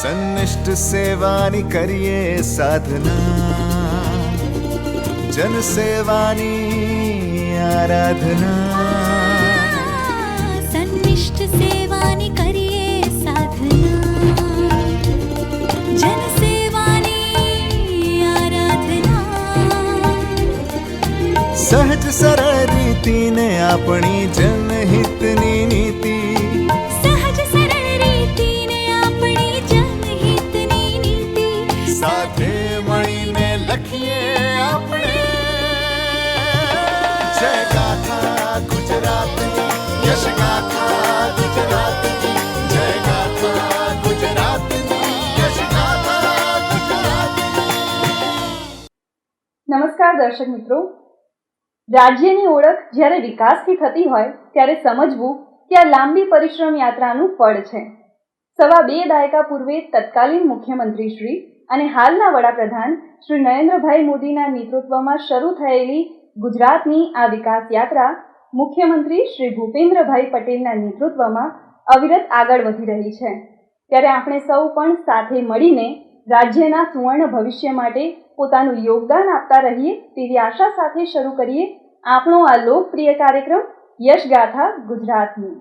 સન્નિષ્ઠ સેવાની કરીએ સાધના, જન સેવાની આરાધના, સન્નિષ્ઠ સેવાની કરીએ સાધના, જન સેવાની આરાધના, સહજ સરળ રીતિને આપણી જનહિતની નીતિ, સાથે મળીને લખીએ આપણે જય ગાથા ગુજરાતની, યશ ગાથા ગુજરાતની, જય ગાથા ગુજરાતની, યશ ગાથા ગુજરાતની। નમસ્કાર દર્શક મિત્રો, રાજ્યની ઓળખ જ્યારે વિકાસથી થતી હોય ત્યારે સમજવું કે આ લાંબી પરિશ્રમ યાત્રાનું ફળ છે। 2.5 દાયકા પૂર્વે તત્કાલીન મુખ્યમંત્રી શ્રી અને હાલના વડાપ્રધાન શ્રી નરેન્દ્રભાઈ મોદીના નેતૃત્વમાં શરૂ થયેલી ગુજરાતની આ વિકાસ યાત્રા મુખ્યમંત્રી શ્રી ભૂપેન્દ્રભાઈ પટેલના નેતૃત્વમાં અવિરત આગળ વધી રહી છે। ત્યારે આપણે સૌ પણ સાથે મળીને રાજ્યના સુવર્ણ ભવિષ્ય માટે પોતાનું યોગદાન આપતા રહીએ તેવી આશા સાથે શરૂ કરીએ આપણો આ લોકપ્રિય કાર્યક્રમ યશ ગાથા ગુજરાતની।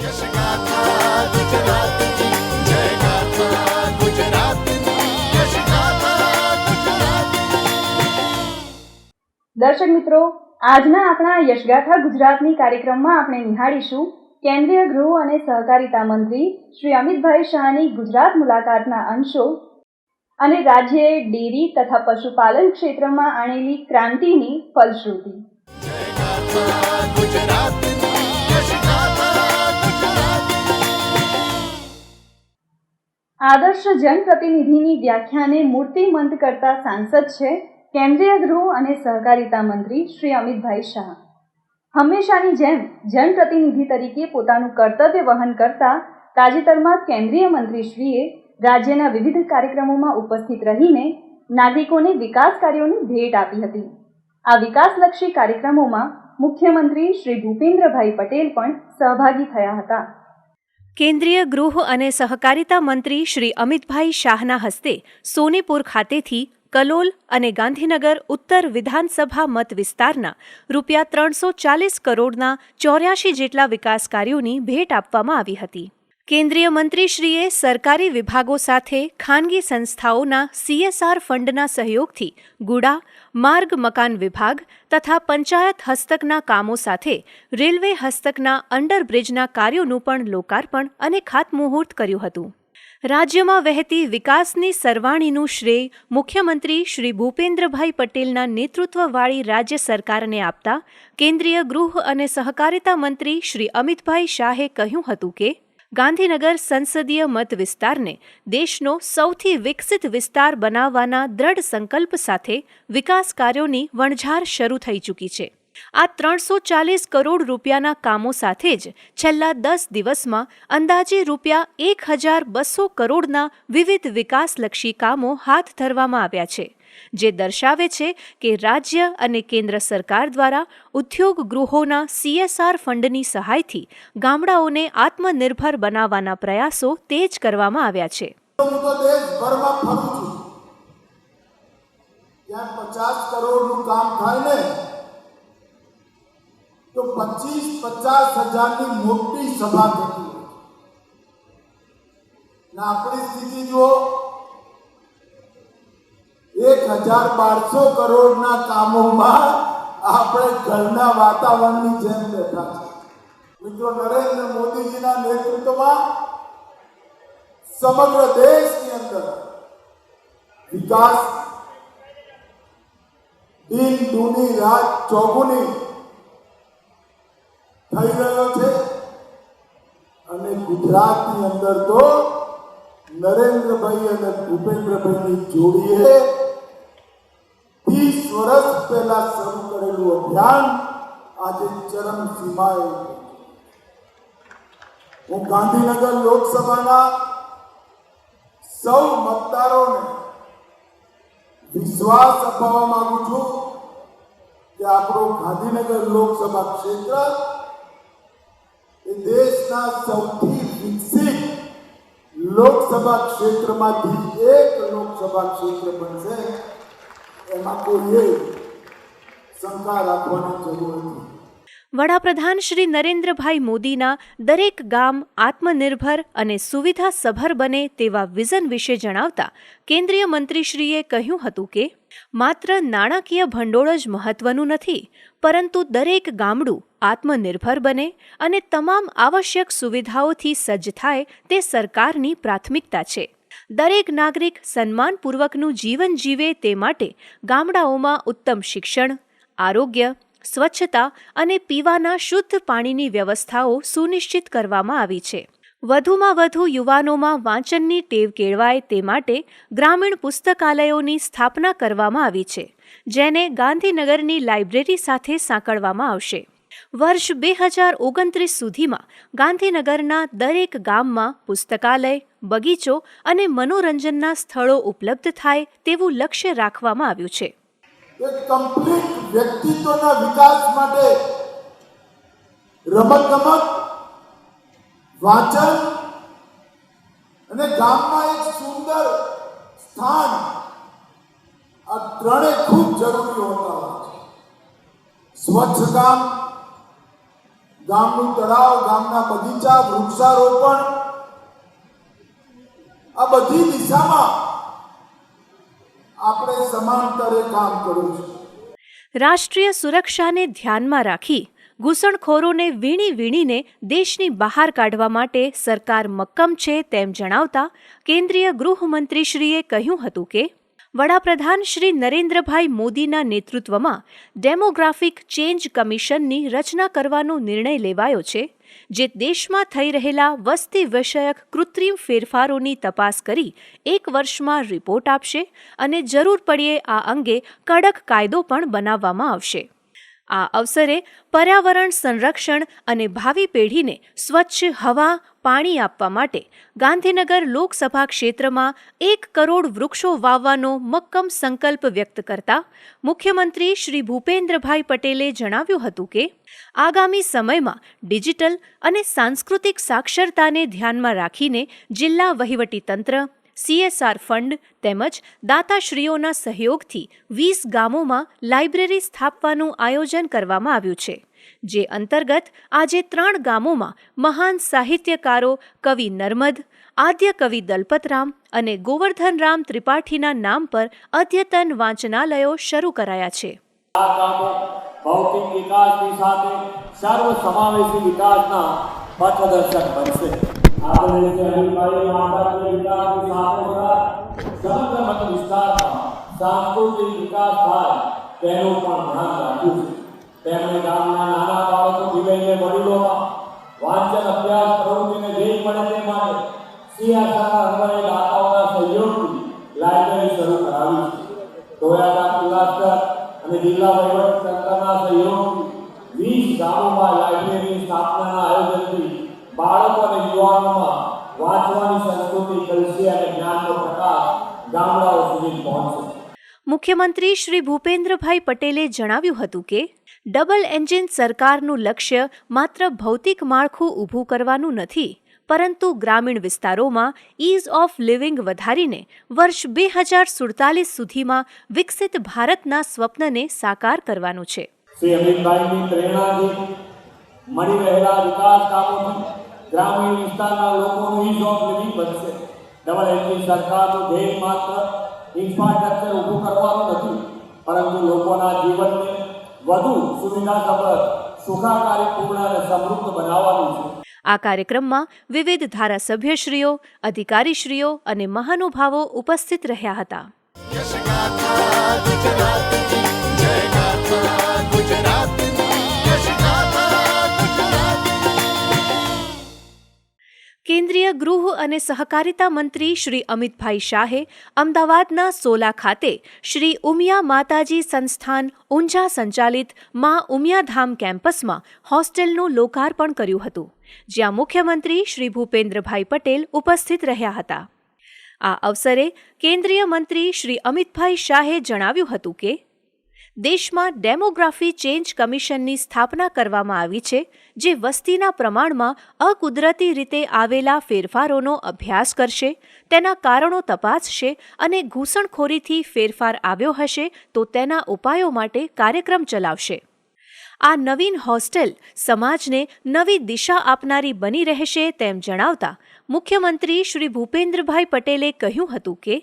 યશ ગાથા ગુજરાતની, જય ગાથા ગુજરાતની, યશ ગાથા ગુજરાતની। દર્શક મિત્રો, આજના આપણા યશગાથા ગુજરાતની કાર્યક્રમમાં આપણે નિહાળીશું કેન્દ્રીય ગૃહ અને સહકારિતા મંત્રી શ્રી અમિતભાઈ શાહની ગુજરાત મુલાકાતના અંશો અને રાજ્યએ ડેરી તથા પશુપાલન ક્ષેત્રમાં આણેલી ક્રાંતિની ફલશ્રુતિ। જય ગાથા ગુજરાતની, યશ ગાથા ગુજરાતની। આદર્શ જનપ્રતિનિધિની વ્યાખ્યાને મૂર્તિમંત કરતા સાંસદ છે કેન્દ્રીય ગૃહ અને સહકારિતા મંત્રી શ્રી અમિતભાઈ શાહ। હંમેશાની જેમ જનપ્રતિનિધિ તરીકે પોતાનું કર્તવ્ય વહન કરતા તાજેતરમાં કેન્દ્રીય મંત્રીશ્રીએ રાજ્યના વિવિધ કાર્યક્રમોમાં ઉપસ્થિત રહીને નાગરિકોને વિકાસ કાર્યોની ભેટ આપી હતી। આ વિકાસલક્ષી કાર્યક્રમોમાં મુખ્યમંત્રી શ્રી ભૂપેન્દ્રભાઈ પટેલ પણ સહભાગી થયા હતા। કેન્દ્રીય ગૃહ અને સહકારિતા મંત્રી શ્રી અમિતભાઈ શાહના હસ્તે સોનેપુર ખાતેથી કલોલ અને ગાંધીનગર ઉત્તર વિધાનસભા મત વિસ્તારના રૂપિયા 340 કરોડના 84 જેટલા વિકાસ કાર્યોની ભેટ આપવામાં આવી હતી। કેન્દ્રીય મંત્રીશ્રીએ સરકારી વિભાગો સાથે ખાનગી સંસ્થાઓના CSR ફંડના સહયોગથી ગુડા, માર્ગ મકાન વિભાગ તથા પંચાયત હસ્તકના કામો સાથે રેલવે હસ્તકના અંડરબ્રિજના કાર્યોનું પણ લોકાર્પણ અને ખાતમુહૂર્ત કર્યું હતું। રાજ્યમાં વહેતી વિકાસની સરવાણીનું શ્રેય મુખ્યમંત્રી શ્રી ભૂપેન્દ્રભાઈ પટેલના નેતૃત્વવાળી રાજ્ય સરકારને આપતા કેન્દ્રીય ગૃહ અને સહકારિતા મંત્રી શ્રી અમિતભાઈ શાહે કહ્યું હતું કે ગાંધીનગર સંસદીય મત વિસ્તારને દેશનો સૌથી વિકસિત વિસ્તાર બનાવવાના દ્રઢ સંકલ્પ સાથે વિકાસ કાર્યોની વણઝાર શરૂ થઈ ચૂકી છે। આ 340 કરોડ રૂપિયાના કામો સાથે જ છેલ્લા 10 દિવસમાં અંદાજે રૂપિયા 1200 કરોડના વિવિધ વિકાસલક્ષી કામો હાથ ધરવામાં આવ્યા છે, જે દર્શાવે છે કે રાજ્ય અને કેન્દ્ર સરકાર દ્વારા ઉદ્યોગ ગૃહોના CSR ફંડની સહાયથી ગામડાઓને આત્મનિર્ભર બનાવવાના પ્રયાસો તેજ કરવામાં આવ્યા છે। હું તો દેશભરમાં ફરું છું, ત્યાં 50 કરોડનું કામ થાય ને તો 50 હજારની મોટી સભા થતી હોય ને આપણી સ્થિતિ જો 1200 કરોડના કામોમાં આપણે ઘરના વાતાવરણની જેમ બેઠા છે। મિત્રો, નરેન્દ્ર મોદીજીના નેતૃત્વમાં સમગ્ર દેશની અંદર વિકાસ દિન દુની રાત ચોગુની થઈ રહ્યો છે અને ગુજરાતની અંદર તો નરેન્દ્રભાઈ અને ભૂપેન્દ્રભાઈની જોડીએ 30 વર્ષ પહેલા શરૂ કરેલું અભિયાન આજે ચરમસીમાએ। હું ગાંધીનગર લોકસભાના સૌ મતદારોને વિશ્વાસ અપાવવા માંગુ છું કે આપણું ગાંધીનગર લોકસભા ક્ષેત્ર એ દેશના સૌથી વિકસિત લોકસભા ક્ષેત્રમાંથી એક લોકસભા ક્ષેત્ર બનશે એમાં કોઈએ શંકા રાખવાની જરૂર નથી. વડાપ્રધાન શ્રી નરેન્દ્રભાઈ મોદીના દરેક ગામ આત્મનિર્ભર અને સુવિધાસભર બને તેવા વિઝન વિશે જણાવતા કેન્દ્રીય મંત્રીશ્રીએ કહ્યું હતું કે માત્ર નાણાકીય ભંડોળ જ મહત્વનું નથી, પરંતુ દરેક ગામડું આત્મનિર્ભર બને અને તમામ આવશ્યક સુવિધાઓથી સજ્જ થાય તે સરકારની પ્રાથમિકતા છે. દરેક નાગરિક સન્માનપૂર્વકનું જીવન જીવે તે માટે ગામડાઓમાં ઉત્તમ શિક્ષણ, આરોગ્ય, સ્વચ્છતા અને પીવાના શુદ્ધ પાણીની વ્યવસ્થાઓ સુનિશ્ચિત કરવામાં આવી છે. વધુમાં વધુ યુવાનોમાં વાંચનની ટેવ કેળવાય તે માટે ગ્રામીણ પુસ્તકાલયોની સ્થાપના કરવામાં આવી છે, જેને ગાંધીનગરની લાઇબ્રેરી સાથે સાંકળવામાં આવશે. વર્ષ 2029 સુધીમાં ગાંધીનગરના દરેક ગામમાં પુસ્તકાલય, બગીચો અને મનોરંજનના સ્થળો ઉપલબ્ધ થાય તેવું લક્ષ્ય રાખવામાં આવ્યું છે. એક કમ્પ્લીટ વ્યક્તિત્વના વિકાસ માટે રમતગમત, વાંચન અને ગામમાં એક સુંદર સ્થાન, આ ત્રણેય ખૂબ જરૂરી હોતા હોય છે. સ્વચ્છ ગામ, ગામનું તળાવ, ગામના બગીચા, વૃક્ષારોપણ, આ બધી દિશામાં આપણે સમાંતરે કામ કરવું છે. રાષ્ટ્રીય સુરક્ષાને ધ્યાનમાં રાખી ઘૂસણખોરોને વીણીને દેશની બહાર કાઢવા માટે સરકાર મક્કમ છે તેમ જણાવતા કેન્દ્રીય ગૃહમંત્રીશ્રીએ કહ્યું હતું કે વડાપ્રધાન શ્રી નરેન્દ્રભાઈ મોદીના નેતૃત્વમાં ડેમોગ્રાફિક ચેન્જ કમિશનની રચના કરવાનો નિર્ણય લેવાયો છે, જે દેશમાં થઈ રહેલા વસ્તી વિષયક કૃત્રિમ ફેરફારોની તપાસ કરી 1 વર્ષમાં રિપોર્ટ આપશે અને જરૂર પડ્યે આ અંગે કડક કાયદો પણ બનાવવામાં આવશે. આ અવસરે પર્યાવરણ સંરક્ષણ અને ભાવિ પેઢીને સ્વચ્છ હવા, પાણી આપવા માટે ગાંધીનગર લોકસભા ક્ષેત્રમાં 1 કરોડ વૃક્ષો વાવવાનો મક્કમ સંકલ્પ વ્યક્ત કરતા મુખ્યમંત્રી શ્રી ભૂપેન્દ્રભાઈ પટેલે જણાવ્યું હતું કે આગામી સમયમાં ડિજિટલ અને સાંસ્કૃતિક સાક્ષરતાને ધ્યાનમાં રાખીને જિલ્લા વહીવટીતંત્ર, CSR ફંડ તેમજ દાતાશ્રીઓના સહયોગથી 20 ગામોમાં લાઇબ્રેરી સ્થાપવાનું આયોજન કરવામાં આવ્યું છે, જે અંતર્ગત આજે 3 ગામોમાં મહાન સાહિત્યકારો કવિ નર્મદ, આદ્ય કવિ દલપતરામ અને ગોવર્ધનરામ ત્રિપાઠીના નામ પર અદ્યતન વાંચનાલયો શરૂ કરાયા છે. આ કામો ભૌતિક વિકાસની સાથે સર્વ સમાવેશી વિકાસના પથદર્શક બનશે. આપણે હરિભાઈ આંતરિક વિકાસની સાથે સમગ્ર મત વિસ્તારમાં સાંસ્કૃતિક વિકાસ થાય તેનું પણ ધ્યાન રાખ્યું છે. તેમણે ગામના નાના બાળકોથી લઈને વડીલોમાં વાંચન અભ્યાસ પ્રવૃત્તિને વેગ મળે તે માટે CSR અન્વયે દાતાઓના સહયોગથી લાઇબ્રેરી શરૂ કરાવી છે. ધોળાના કિલ્લાસ્તર અને જિલ્લા વહીવટીતંત્રના સહયોગથી 20 ગામોમાં લાઇબ્રેરીની સ્થાપનાના આયોજનથી બાળકો અને યુવાનોમાં વાંચવાની સંસ્કૃતિ કલશે અને જ્ઞાનનો પ્રકાશ ગામડાઓ સુધી પહોંચશે. મુખ્યમંત્રી શ્રી ભૂપેન્દ્રભાઈ પટેલે જણાવ્યું હતું કે ડબલ એન્જિન સરકારનું લક્ષ્ય માત્ર ભૌતિક માળખું ઊભું કરવાનું નથી, પરંતુ ગ્રામીણ વિસ્તારોમાં ઇઝ ઓફ લિવિંગ વધારીને વર્ષ 2047 સુધીમાં વિકસિત ભારતના સ્વપ્નને સાકાર કરવાનું છે. શ્રી અમિતભાઈની પ્રેરણાથી મળી રહેલા વિકાસ કામોથી ગ્રામીણ વિસ્તારના લોકોનું ઇઝ ઓફ લિવિંગ બનશે. ડબલ એન્જિન સરકારનું ધ્યેય માત્ર ઇન્ફ્રાસ્ટ્રક્ચર ઊભું કરવાનું નથી, પરંતુ લોકોના જીવનને વધુ સુવિધાસભર, સુખાકારીપૂર્ણ અને સમૃદ્ધ બનાવવાનું છે. આ કાર્યક્રમમાં વિવિધ ધારાસભ્યશ્રીઓ, અધિકારીશ્રીઓ અને મહાનુભાવો ઉપસ્થિત રહ્યા હતા. યશગાથા ગુજરાતની, જય ગાથા ગુજરાતની, યશગાથા ગુજરાતની. કેન્દ્રીય ગૃહ અને સહકારિતા મંત્રી શ્રી અમિતભાઈ શાહે અમદાવાદના સોલા ખાતે શ્રી ઉમિયા માતાજી સંસ્થાન ઊંઝા સંચાલિત મા ઉમિયાધામ કેમ્પસમાં હોસ્ટેલનું લોકાર્પણ કર્યું હતું, જ્યાં મુખ્યમંત્રી શ્રી ભૂપેન્દ્રભાઈ પટેલ ઉપસ્થિત રહ્યા હતા. આ અવસરે કેન્દ્રીય મંત્રી શ્રી અમિતભાઈ શાહે જણાવ્યું હતું કે દેશમાં ડેમોગ્રાફી ચેન્જ કમિશનની સ્થાપના કરવામાં આવી છે, જે વસ્તીના પ્રમાણમાં અકુદરતી રીતે આવેલા ફેરફારોનો અભ્યાસ કરશે, તેના કારણો તપાસશે અને ઘૂસણખોરીથી ફેરફાર આવ્યો હશે તો તેના ઉપાયો માટે કાર્યક્રમ ચલાવશે. આ નવીન હોસ્ટેલ સમાજને નવી દિશા આપનારી બની રહેશે તેમ જણાવતા મુખ્યમંત્રી શ્રી ભૂપેન્દ્રભાઈ પટેલે કહ્યું હતું કે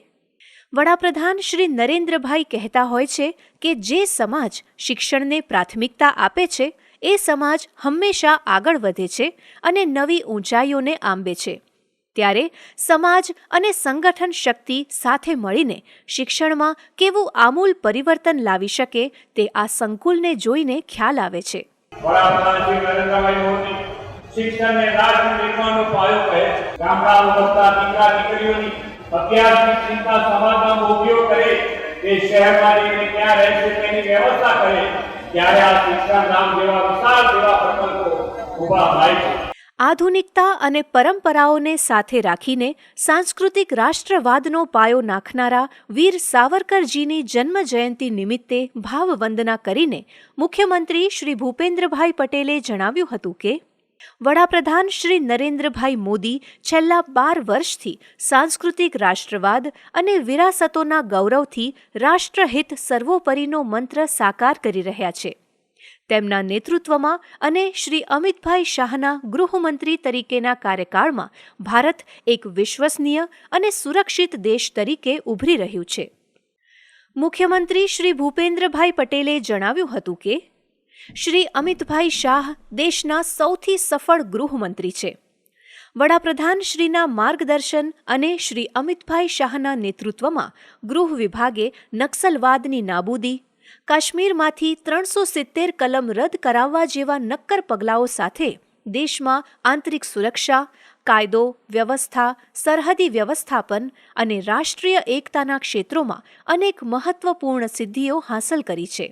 વડાપ્રધાન શ્રી નરેન્દ્રભાઈ કહેતા હોય છે કે જે સમાજ શિક્ષણને પ્રાથમિકતા આપે છે એ સમાજ હંમેશા આગળ વધે છે અને નવી ઊંચાઈઓને આંબે છે. ત્યારે સમાજ અને સંગઠન શક્તિ સાથે મળીને શિક્ષણમાં કેવું આમૂલ પરિવર્તન લાવી શકે તે આ સંકુલને જોઈને ખ્યાલ આવે છે. વડાપ્રધાન શ્રી નરેન્દ્રભાઈ મોદી શિક્ષણને રાષ્ટ્ર નિર્માણનો પાયો કહે છે. ગામડામાં વધતા દીકરા દીકરીઓની અભ્યાસની ચિંતા સમાજમાં ઉપયોગ કરે, તે શહેરમાં રહીને ક્યાં રહેશે તેની વ્યવસ્થા કરે, ત્યારે આ શિક્ષણ ધામ જેવા વિશાળ જેવા પ્રકલ્પો ઊભા થાય છે. આધુનિકતા અને પરંપરાઓને સાથે રાખીને સાંસ્કૃતિક રાષ્ટ્રવાદનો પાયો નાખનારા વીર સાવરકરજીની જન્મ જયંતિ નિમિત્તે ભાવવંદના કરીને મુખ્યમંત્રી શ્રી ભૂપેન્દ્રભાઈ પટેલે જણાવ્યું હતું કે વડાપ્રધાન શ્રી નરેન્દ્રભાઈ મોદી છેલ્લા 12 વર્ષથી સાંસ્કૃતિક રાષ્ટ્રવાદ અને વિરાસતોના ગૌરવથી રાષ્ટ્રહિત સર્વોપરીનો મંત્ર સાકાર કરી રહ્યા છે. તેમના નેતૃત્વમાં અને શ્રી અમિતભાઈ શાહના ગૃહમંત્રી તરીકેના કાર્યકાળમાં ભારત એક વિશ્વસનીય અને સુરક્ષિત દેશ તરીકે ઉભરી રહ્યું છે. મુખ્યમંત્રી શ્રી ભૂપેન્દ્રભાઈ પટેલે જણાવ્યું હતું કે શ્રી અમિતભાઈ શાહ દેશના સૌથી સફળ ગૃહમંત્રી છે. વડાપ્રધાન શ્રીના માર્ગદર્શન અને શ્રી અમિતભાઈ શાહના નેતૃત્વમાં ગૃહ વિભાગે નક્સલવાદની નાબૂદી, કાશ્મીરમાંથી 370 કલમ રદ કરાવવા જેવા નક્કર પગલાઓ સાથે દેશમાં આંતરિક સુરક્ષા, કાયદો વ્યવસ્થા, સરહદી વ્યવસ્થાપન અને રાષ્ટ્રીય એકતાના ક્ષેત્રોમાં અનેક મહત્વપૂર્ણ સિદ્ધિઓ હાંસલ કરી છે.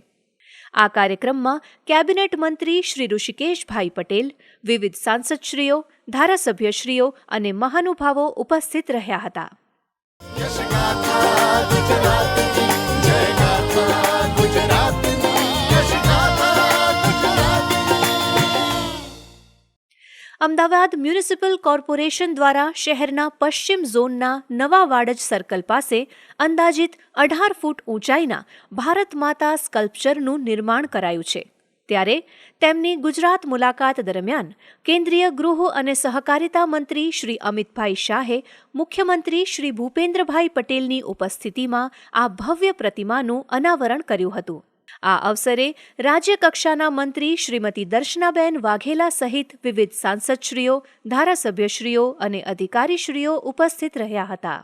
આ કાર્યક્રમમાં કેબિનેટ મંત્રી શ્રી ઋષિકેશભાઈ પટેલ, વિવિધ સાંસદશ્રીઓ, ધારાસભ્યશ્રીઓ અને મહાનુભાવો ઉપસ્થિત રહ્યા હતા. યશગાથા ગુજરાતની જય ગાથા ગુજરાતની યશગાથા ગુજરાતની. અમદાવાદ મ્યુનિસિપલ કોર્પોરેશન દ્વારા શહેરના પશ્ચિમ ઝોનના નવા વાડજ સર્કલ પાસે અંદાજિત 18 ફૂટ ઊંચાઈના ભારત માતા સ્કલ્પચરનું નિર્માણ કરાયું છે. ત્યારે તેમની ગુજરાત મુલાકાત દરમિયાન કેન્દ્રીય ગૃહ અને સહકારિતા મંત્રી શ્રી અમિતભાઈ શાહે મુખ્યમંત્રી શ્રી ભૂપેન્દ્રભાઈ પટેલની ઉપસ્થિતિમાં આ ભવ્ય પ્રતિમાનું અનાવરણ કર્યું હતું. આ અવસરે રાજ્યકક્ષાના મંત્રી શ્રીમતી દર્શનાબેન વાઘેલા સહિત વિવિધ સાંસદશ્રીઓ, ધારાસભ્યશ્રીઓ અને અધિકારીશ્રીઓ ઉપસ્થિત રહ્યા હતા.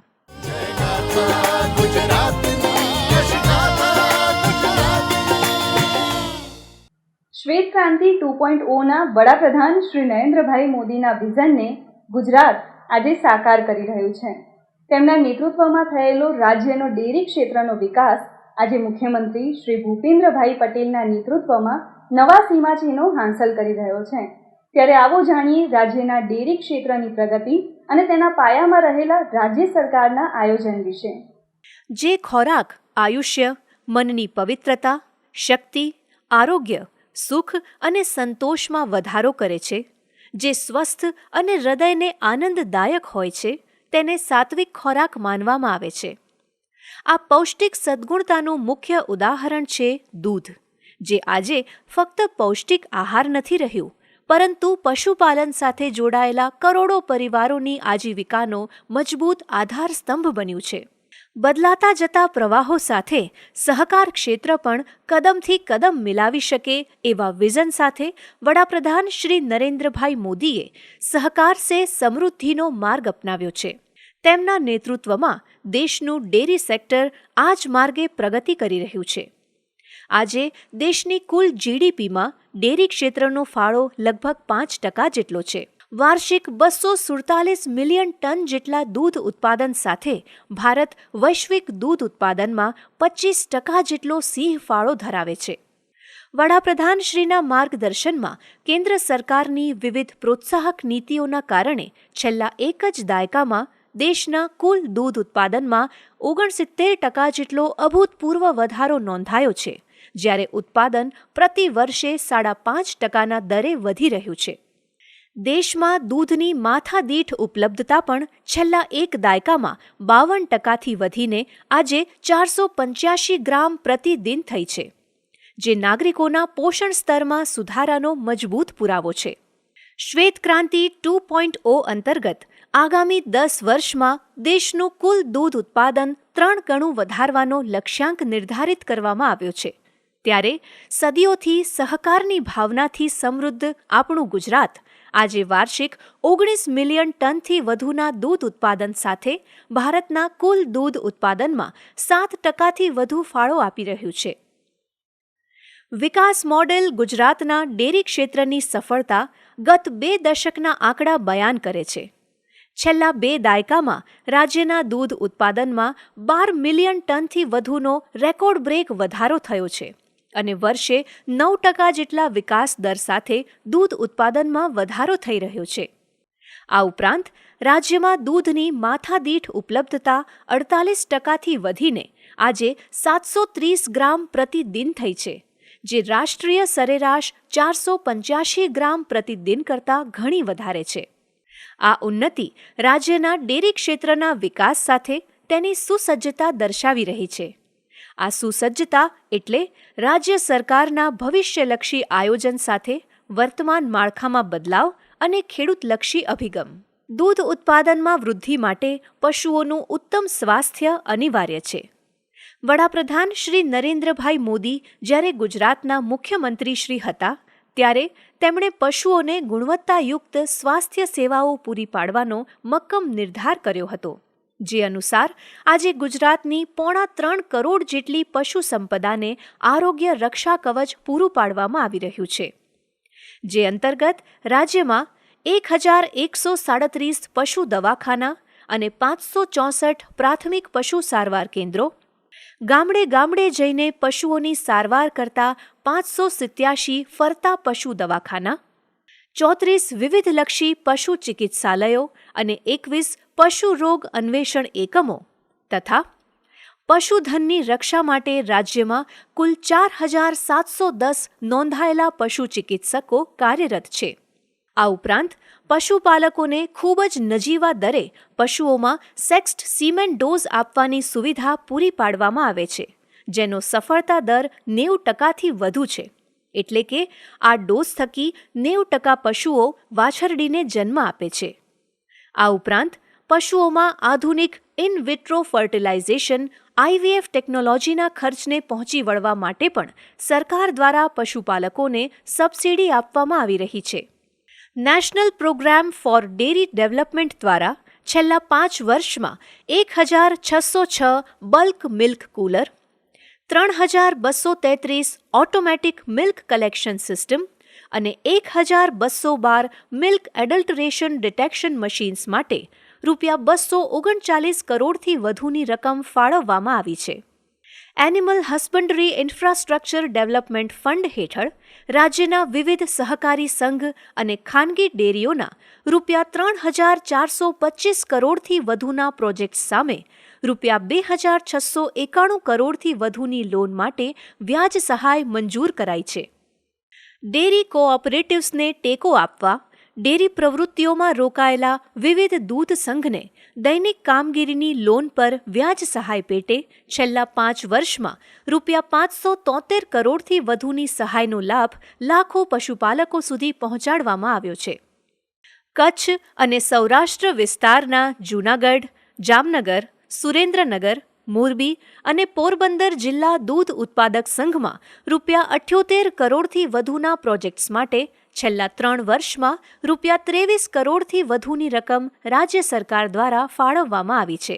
શ્વેત ક્રાંતિ 2.0ના વડાપ્રધાન શ્રી નરેન્દ્રભાઈ મોદીના વિઝનને ગુજરાત આજે સાકાર કરી રહ્યું છે. તેમના નેતૃત્વમાં થયેલો રાજ્યનો ડેરી ક્ષેત્રનો વિકાસ આજે મુખ્યમંત્રી શ્રી ભૂપેન્દ્રભાઈ પટેલના નેતૃત્વમાં નવા સીમાચિહ્નો હાંસલ કરી રહ્યો છે. ત્યારે આવો જાણીએ રાજ્યના ડેરી ક્ષેત્રની પ્રગતિ અને તેના પાયામાં રહેલા રાજ્ય સરકારના આયોજન વિશે. જે ખોરાક આયુષ્ય, મનની પવિત્રતા, શક્તિ, આરોગ્ય, સુખ અને સંતોષમાં વધારો કરે છે, જે સ્વસ્થ અને હૃદયને આનંદદાયક હોય છે, તેને સાત્વિક ખોરાક માનવામાં આવે છે. આ પૌષ્ટિક સદ્ગુણતાનું મુખ્ય ઉદાહરણ છે દૂધ, જે આજે ફક્ત પૌષ્ટિક આહાર નથી રહ્યું, પરંતુ પશુપાલન સાથે જોડાયેલા કરોડો પરિવારોની આજીવિકાનો મજબૂત આધાર સ્તંભ બન્યું છે. બદલાતા જતા પ્રવાહો સાથે સહકાર ક્ષેત્ર પણ કદમથી કદમ મિલાવી શકે એવા વિઝન સાથે વડાપ્રધાન શ્રી નરેન્દ્રભાઈ મોદીએ સહકાર સે સમૃદ્ધિનો માર્ગ અપનાવ્યો છે. તેમના નેતૃત્વમાં દેશનું ડેરી સેક્ટર આ જ માર્ગે પ્રગતિ કરી રહ્યું છે. આજે દેશની કુલ જીડીપીમાં ડેરી ક્ષેત્રનો ફાળો લગભગ 5% જેટલો છે. વાર્ષિક 247 મિલિયન ટન જેટલા દૂધ ઉત્પાદન સાથે ભારત વૈશ્વિક દૂધ ઉત્પાદનમાં 25% જેટલો સિંહ ફાળો ધરાવે છે. વડાપ્રધાન શ્રીના માર્ગદર્શનમાં કેન્દ્ર સરકારની વિવિધ પ્રોત્સાહક નીતિઓના કારણે છેલ્લા એક જ દાયકામાં દેશના કુલ દૂધ ઉત્પાદનમાં 69% જેટલો અભૂતપૂર્વ વધારો નોંધાયો છે, જ્યારે ઉત્પાદન પ્રતિ વર્ષે 5.5% દરે વધી રહ્યું છે. દેશમાં દૂધની માથાદીઠ ઉપલબ્ધતા પણ છેલ્લા એક દાયકામાં 52%થી વધીને આજે 485 ગ્રામ પ્રતિદિન થઈ છે, જે નાગરિકોના પોષણ સ્તરમાં સુધારાનો મજબૂત પુરાવો છે. શ્વેત ક્રાંતિ 2.0 અંતર્ગત આગામી 10 વર્ષમાં દેશનું કુલ દૂધ ઉત્પાદન 3 ગણું વધારવાનો લક્ષ્યાંક નિર્ધારિત કરવામાં આવ્યો છે. ત્યારે સદીઓથી સહકારની ભાવનાથી સમૃદ્ધ આપણું ગુજરાત આજે વાર્ષિક 19 મિલિયન ટનથી વધુના દૂધ ઉત્પાદન સાથે ભારતના કુલ દૂધ ઉત્પાદનમાં 7%થી વધુ ફાળો આપી રહ્યું છે. વિકાસ મોડેલ ગુજરાતના ડેરી ક્ષેત્રની સફળતા ગત 2 દશકના આંકડા બયાન કરે છે. છેલ્લા 2 દાયકામાં રાજ્યના દૂધ ઉત્પાદનમાં 12 મિલિયન ટનથી વધુનો રેકોર્ડ બ્રેક વધારો થયો છે અને વર્ષે 9% જેટલા વિકાસ દર સાથે દૂધ ઉત્પાદનમાં વધારો થઈ રહ્યો છે. આ ઉપરાંત રાજ્યમાં દૂધની માથાદીઠ ઉપલબ્ધતા 48%થી વધીને આજે 730 ગ્રામ પ્રતિદિન થઈ છે, જે રાષ્ટ્રીય સરેરાશ 485 ગ્રામ પ્રતિદિન કરતાં ઘણી વધારે છે. આ ઉન્નતિ રાજ્યના ડેરી ક્ષેત્રના વિકાસ સાથે તેની સુસજ્જતા દર્શાવી રહી છે. આ સુસજ્જતા એટલે રાજ્ય સરકારના ભવિષ્યલક્ષી આયોજન સાથે વર્તમાન માળખામાં બદલાવ અને ખેડૂતલક્ષી અભિગમ. દૂધ ઉત્પાદનમાં વૃદ્ધિ માટે પશુઓનું ઉત્તમ સ્વાસ્થ્ય અનિવાર્ય છે. વડાપ્રધાન શ્રી નરેન્દ્રભાઈ મોદી જ્યારે ગુજરાતના મુખ્યમંત્રી શ્રી હતા ત્યારે તેમણે પશુઓને ગુણવત્તાયુક્ત સ્વાસ્થ્ય સેવાઓ પૂરી પાડવાનો મક્કમ નિર્ધાર કર્યો હતો, જે અનુસાર આજે ગુજરાતની 3.25 કરોડ જેટલી પશુ સંપદાને આરોગ્ય રક્ષા કવચ પૂરું પાડવામાં આવી રહ્યું છે, જે અંતર્ગત રાજ્યમાં 1137 પશુ દવાખાના અને 564 પ્રાથમિક પશુ સારવાર કેન્દ્રો, ગામડે ગામડે જઈને પશુઓની સારવાર કરતા 587 ફરતા પશુ દવાખાના, 34 વિવિધલક્ષી પશુ ચિકિત્સાલયો અને 21 પશુ રોગ અન્વેષણ એકમો તથા પશુધનની રક્ષા માટે રાજ્યમાં કુલ 4710 નોંધાયેલા પશુ ચિકિત્સકો કાર્યરત છે. આ ઉપરાંત પશુપાલકોને ખૂબ જ નજીવા દરે પશુઓમાં સેક્સ્ડ સીમેન ડોઝ આપવાની સુવિધા પૂરી પાડવામાં આવે છે, જેનો સફળતા દર 90%થી વધુ છે. એટલે કે આ ડોઝ થકી 90% પશુઓ વાછરડીને જન્મ આપે છે. આ ઉપરાંત પશુઓમાં આધુનિક ઇન વિટ્રો ફર્ટિલાઇઝેશન IVF ટેકનોલોજીના ખર્ચને પહોંચી વળવા માટે પણ સરકાર દ્વારા પશુપાલકોને સબસિડી આપવામાં આવી રહી છે. National programme for dairy development દ્વારા છેલ્લા 5 વર્ષમાં 1606 bulk milk cooler, 3233 automatic milk collection system અને 1212 મિલ્ક એડલ્ટરેશન ડિટેક્શન મશીન્સ માટે રૂપિયા 239 કરોડથી વધુની રકમ ફાળવવામાં આવી છે. Animal husbandry infrastructure development fund હેઠળ રાજ્યના વિવિધ સહકારી સંઘ અને ખાનગી ડેરીઓના રૂપિયા 3425 કરોડથી વધુના પ્રોજેક્ટ સામે રૂપિયા 2691 કરોડથી વધુની લોન માટે વ્યાજ સહાય મંજૂર કરાઈ છે. ડેરી કોઓપરેટિવ્સને ટેકો આપવા ડેરી પ્રવૃત્તિઓમાં રોકાયેલા વિવિધ દૂધ સંઘને દૈનિક કામગીરીની લોન પર વ્યાજ સહાય પેટે છેલ્લા 5 વર્ષમાં રૂપિયા 573 કરોડથી વધુની સહાયનો લાભ લાખો પશુપાલકો સુધી પહોંચાડવામાં આવ્યો છે. કચ્છ અને સૌરાષ્ટ્ર વિસ્તારના જૂનાગઢ, જામનગર, સુરેન્દ્રનગર, મોરબી અને પોરબંદર જિલ્લા દૂધ ઉત્પાદક સંઘમાં રૂપિયા 78 કરોડથી વધુના પ્રોજેક્ટ્સ માટે છેલ્લા 3 વર્ષમાં રૂપિયા 23 કરોડથી વધુની રકમ રાજ્ય સરકાર દ્વારા ફાળવવામાં આવી છે.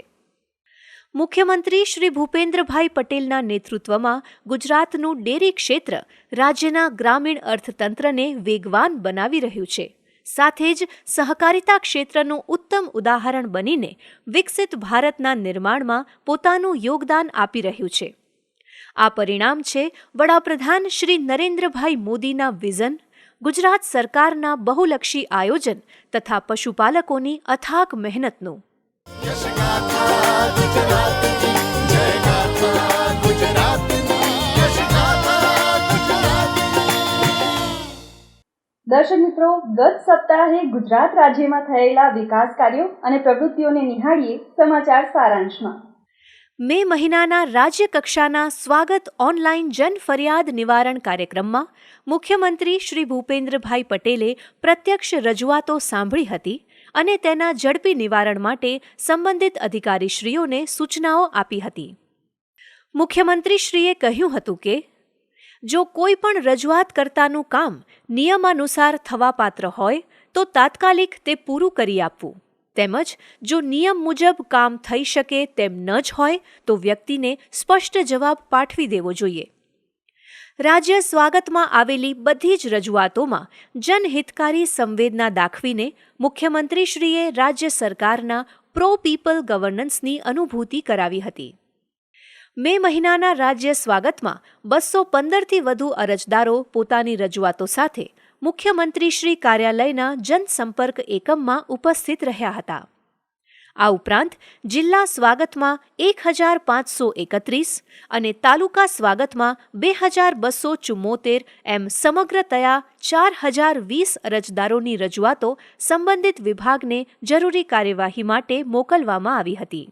મુખ્યમંત્રી શ્રી ભૂપેન્દ્રભાઈ પટેલના નેતૃત્વમાં ગુજરાતનું ડેરી ક્ષેત્ર રાજ્યના ગ્રામીણ અર્થતંત્રને વેગવાન બનાવી રહ્યું છે. સાથે જ સહકારિતા ક્ષેત્રનું ઉત્તમ ઉદાહરણ બનીને વિકસિત ભારતના નિર્માણમાં પોતાનું યોગદાન આપી રહ્યું છે. આ પરિણામ છે વડાપ્રધાન શ્રી નરેન્દ્રભાઈ મોદીના વિઝન, ગુજરાત સરકારના બહુલક્ષી આયોજન તથા પશુપાલકોની અથાગ મહેનતનું. यश गाथा गुजरात की जय गाथा गुजरात की यश गाथा દર્શક મિત્રો, ગત સપ્તાહે ગુજરાત રાજ્યમાં થયેલા વિકાસ કાર્યો અને પ્રવૃત્તિઓને નિહાળીએ સમાચાર સારાંશમાં. મે મહિનાના રાજ્ય કક્ષાના સ્વાગત ઓનલાઈન જન ફરિયાદ નિવારણ કાર્યક્રમમાં મુખ્યમંત્રી શ્રી ભૂપેન્દ્રભાઈ પટેલે પ્રત્યક્ષ રજૂઆતો સાંભળી હતી અને તેના ઝડપી નિવારણ માટે સંબંધિત અધિકારીશ્રીઓને સૂચનાઓ આપી હતી. મુખ્યમંત્રીશ્રીએ કહ્યું હતું કે જો કોઈ પણ રજૂઆત કરતાનું કામ નિયમાનુસાર થવાપાત્ર હોય તો તાત્કાલિક તે પૂરું કરી આપવું, તેમજ જો નિયમ મુજબ કામ થઈ શકે તેમ ન જ હોય તો વ્યક્તિને સ્પષ્ટ જવાબ પાઠવી દેવો જોઈએ. રાજ્ય સ્વાગતમાં આવેલી બધી જ રજૂઆતોમાં જનહિતકારી સંવેદના દાખવીને મુખ્યમંત્રીશ્રીએ રાજ્ય સરકારના પ્રો પીપલ ગવર્નન્સની અનુભૂતિ કરાવી હતી. મે મહિનાના રાજ્ય સ્વાગતમાં 215થી વધુ અરજદારો પોતાની રજૂઆતો સાથે મુખ્યમંત્રીશ્રી કાર્યાલયના જનસંપર્ક એકમમાં ઉપસ્થિત રહ્યા હતા. આ ઉપરાંત જિલ્લા સ્વાગતમાં 1531 અને તાલુકા સ્વાગતમાં 2274 એમ સમગ્રતયા 4020 અરજદારોની રજૂઆતો સંબંધિત વિભાગને જરૂરી કાર્યવાહી માટે મોકલવામાં આવી હતી.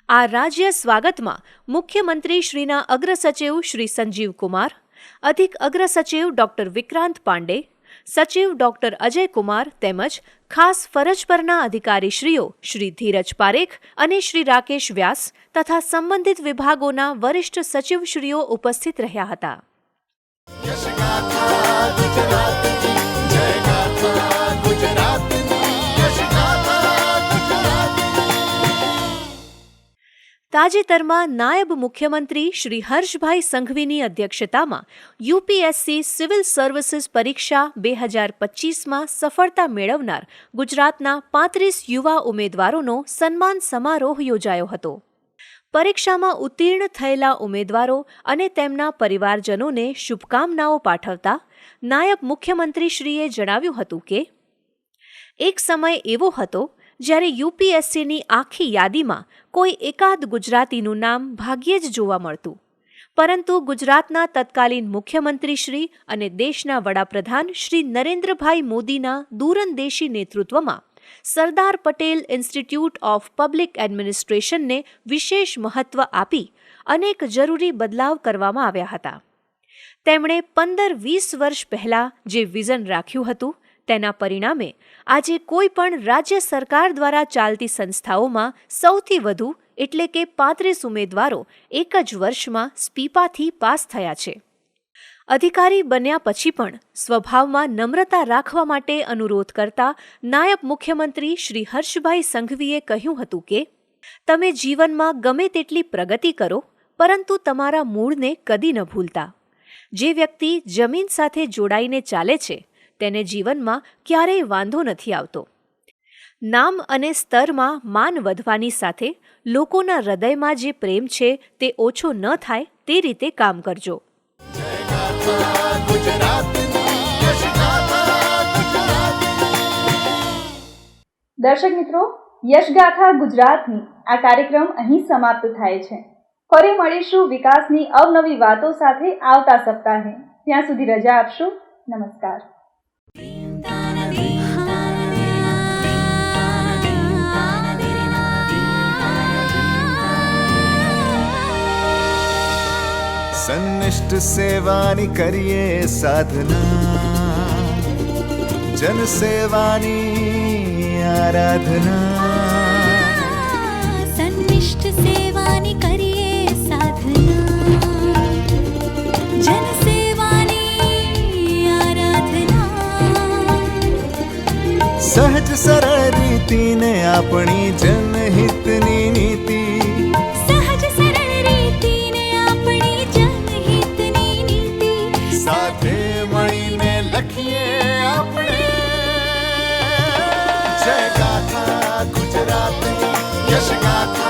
આ રાજ્ય સ્વાગતમાં મુખ્યમંત્રીશ્રીના અગ્રસચિવ શ્રી સંજીવ કુમાર, અધિક અગ્રસચિવ ડોક્ટર વિક્રાંત પાંડે, સચિવ ડોક્ટર અજય કુમાર તેમજ ખાસ ફરજ પરના અધિકારીશ્રીઓ શ્રી ધીરજ પારેખ અને શ્રી રાકેશ વ્યાસ તથા સંબંધિત વિભાગોના વરિષ્ઠ સચિવશ્રીઓ ઉપસ્થિત રહ્યા હતા. यश गाथा गुजरातनी जय गाथा गुजरातनी यश गाथा गुजरातनी. તાજેતરમાં નાયબ મુખ્યમંત્રી શ્રી હર્ષભાઈ સંઘવીની અધ્યક્ષતામાં યુપીએસસી સિવિલ સર્વિસીસ પરીક્ષા 2025માં સફળતા મેળવનાર ગુજરાતના 35 યુવા ઉમેદવારોનો સન્માન સમારોહ યોજાયો હતો. પરીક્ષામાં ઉત્તીર્ણ થયેલા ઉમેદવારો અને તેમના પરિવારજનોને શુભકામનાઓ પાઠવતા નાયબ મુખ્યમંત્રીશ્રીએ જણાવ્યું હતું કે એક સમય એવો હતો જ્યારે યુપીએસસીની આખી યાદીમાં કોઈ એકાદ ગુજરાતીનું નામ ભાગ્યે જ જોવા મળતું, પરંતુ ગુજરાતના તત્કાલીન મુખ્યમંત્રીશ્રી અને દેશના વડાપ્રધાન શ્રી નરેન્દ્રભાઈ મોદીના દૂરંદેશી નેતૃત્વમાં Sardar Patel institute of public એડમિનિસ્ટ્રેશનને વિશેષ મહત્વ આપી અનેક જરૂરી બદલાવ કરવામાં આવ્યા હતા. તેમણે 15-20 વર્ષ પહેલાં જે વિઝન રાખ્યું હતું તેના પરિણામે આજે કોઈ પણ રાજ્ય સરકાર દ્વારા ચાલતી સંસ્થાઓમાં સૌથી વધુ એટલે કે 35 ઉમેદવારો એક જ વર્ષમાં સ્પીપાથી પાસ થયા છે. અધિકારી બન્યા પછી પણ સ્વભાવમાં નમ્રતા રાખવા માટે અનુરોધ કરતા નાયબ મુખ્યમંત્રી શ્રી હર્ષભાઈ સંઘવીએ કહ્યું હતું કે તમે જીવનમાં ગમે તેટલી પ્રગતિ કરો, પરંતુ તમારા મૂળને કદી ન ભૂલતા. જે વ્યક્તિ જમીન સાથે જોડાઈને ચાલે છે તેને જીવનમાં ક્યારેય વાંધો નથી આવતો. નામ અને સ્તરમાં માન વધવાની સાથે લોકોના હૃદયમાં જે પ્રેમ છે તે ઓછો ન થાય તે રીતે કામ કરજો. દર્શક મિત્રો, યશગાથા ગુજરાતની આ કાર્યક્રમ અહીં સમાપ્ત થાય છે. ફરી મળીશું વિકાસની અવનવી વાતો સાથે આવતા સપ્તાહે. ત્યાં સુધી રજા આપશો. નમસ્કાર. સન્નિષ્ઠ સેવાની કરીએ સાધના, જન સેવાની આરાધના. સન્નિષ્ઠ સેવાની કરીએ સાધના, જન સેવાની આરાધના. સહજ સરળ રીતિને આપણી જનહિતની નીતિ, સાથે મળીને લખીએ આપણે જય ગાથા ગુજરાતની, યશ ગાથા